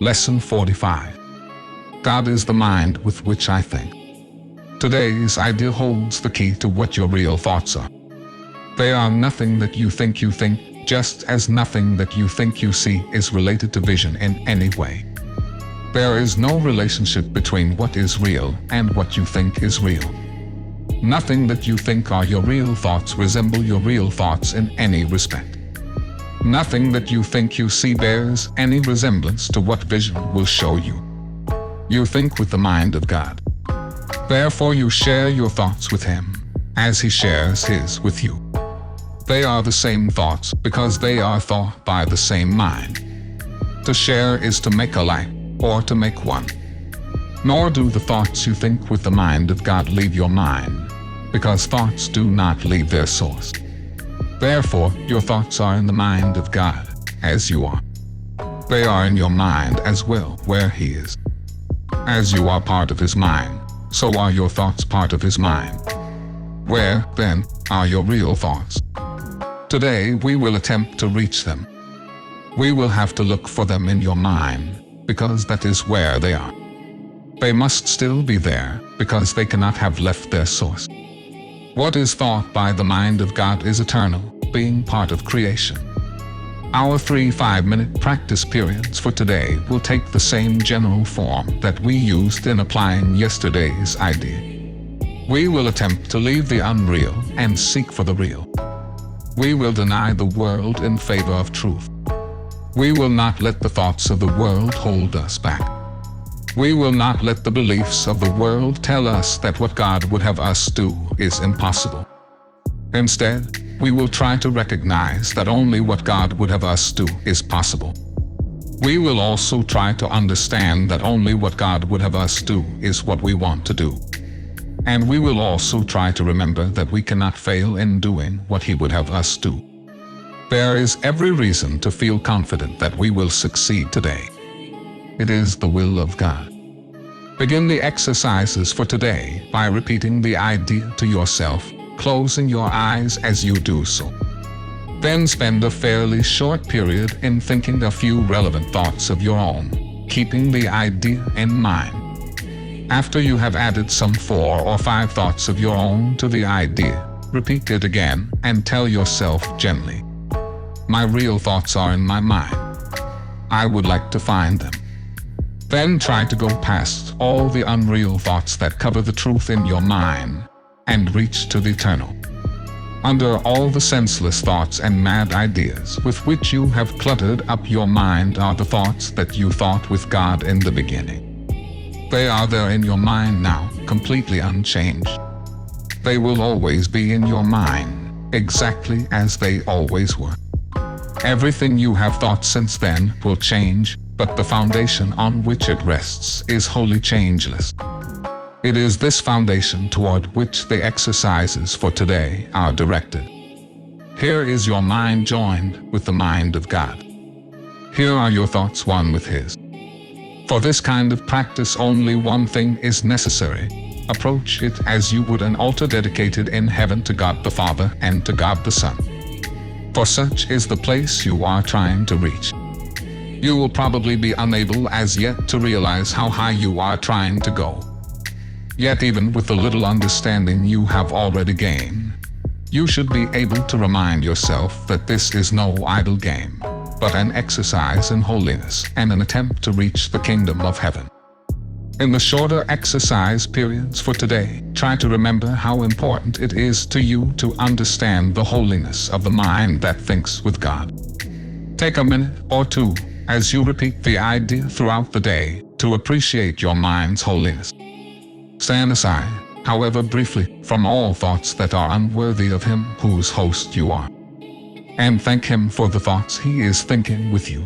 Lesson 45. God is the mind with which I think. Today's idea holds the key to what your real thoughts are. They are nothing that you think, just as nothing that you think you see is related to vision in any way. There is no relationship between what is real and what you think is real. Nothing that you think are your real thoughts resemble your real thoughts in any respect. Nothing that you think you see bears any resemblance to what vision will show you. You think with the mind of God. Therefore you share your thoughts with Him, as He shares His with you. They are the same thoughts because they are thought by the same mind. To share is to make alike, or to make one. Nor do the thoughts you think with the mind of God leave your mind, because thoughts do not leave their source. Therefore, your thoughts are in the mind of God, as you are. They are in your mind as well, where He is. As you are part of His mind, so are your thoughts part of His mind. Where, then, are your real thoughts? Today we will attempt to reach them. We will have to look for them in your mind, because that is where they are. They must still be there, because they cannot have left their source. What is thought by the mind of God is eternal, being part of creation. Our 3 5-minute practice periods for today will take the same general form that we used in applying yesterday's idea. We will attempt to leave the unreal and seek for the real. We will deny the world in favor of truth. We will not let the thoughts of the world hold us back. We will not let the beliefs of the world tell us that what God would have us do is impossible. Instead, we will try to recognize that only what God would have us do is possible. We will also try to understand that only what God would have us do is what we want to do. And we will also try to remember that we cannot fail in doing what He would have us do. There is every reason to feel confident that we will succeed today. It is the will of God. Begin the exercises for today by repeating the idea to yourself, closing your eyes as you do so. Then spend a fairly short period in thinking a few relevant thoughts of your own, keeping the idea in mind. After you have added some 4 or 5 thoughts of your own to the idea, repeat it again and tell yourself gently, "My real thoughts are in my mind. I would like to find them." Then try to go past all the unreal thoughts that cover the truth in your mind and reach to the eternal. Under all the senseless thoughts and mad ideas with which you have cluttered up your mind are the thoughts that you thought with God in the beginning. They are there in your mind now, completely unchanged. They will always be in your mind, exactly as they always were. Everything you have thought since then will change, but the foundation on which it rests is wholly changeless. It is this foundation toward which the exercises for today are directed. Here is your mind joined with the mind of God. Here are your thoughts one with His. For this kind of practice only one thing is necessary. Approach it as you would an altar dedicated in heaven to God the Father and to God the Son. For such is the place you are trying to reach. You will probably be unable as yet to realize how high you are trying to go. Yet even with the little understanding you have already gained, you should be able to remind yourself that this is no idle game, but an exercise in holiness and an attempt to reach the kingdom of heaven. In the shorter exercise periods for today, try to remember how important it is to you to understand the holiness of the mind that thinks with God. Take a minute or 2 as you repeat the idea throughout the day to appreciate your mind's holiness. Stand aside, however briefly, from all thoughts that are unworthy of Him whose host you are. And thank Him for the thoughts He is thinking with you.